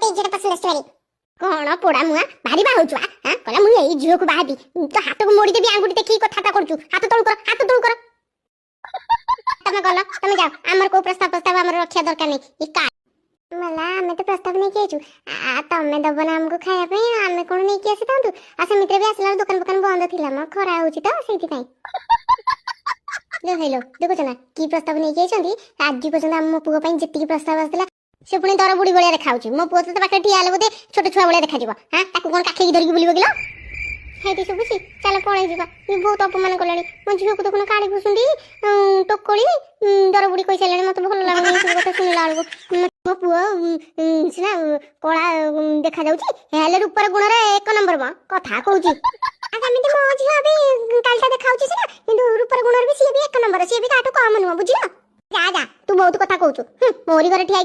मते इज्जत पसंद आसवारी कौन पोड़ा मुआ भारी बाहुचुआ हां कहला मु एई झियो को बाहाबी तो हाथ को मोड़ी देबी आंगुठी देखि कथाटा करछु हाथ तोड़ कर तमे गलो तमे जाओ हमर को प्रस्ताव हमर रखिया दरकार नै ई का मला हमें तो प्रस्ताव नहीं किए छु आ तमे दबो ना हमको खाया पे हमें कोन नहीं किए सेतांतु आ समित्र भी आसला दुकान बंद थिला म खरा होची तो सेति काई ले हेलो देखो जना की प्रस्ताव नहीं किए छंती आज पर्यंत हम मो पुओ पई जेति प्रस्ताव आसला से पुणी दर बुढ़ी भाया देखा मो पुओ तो पाखे ठिया बोधे छोट छुआ भाया देखा हाँ कौन काखी धरिकी बुल गिल है शुभुची चल पड़े जा ये बहुत अपमान कला मो झील को देखुन काढ़ी घुसुंडी टोकड़ी दर बुढ़ी कही सारे मत भल लगुनि कथा शुणला बेलू मो पुओ सीना कला देखा जाऊँगी रूपर गुण एक नंबर म कथा कहूँ आमती मो झील भी कालटा देखा सीना रूपर गुण भी सी भी एक नंबर सी भी काटू कम नुह बुझल जा जा तू बहुत कथा कहूँ मोरी घर ठिया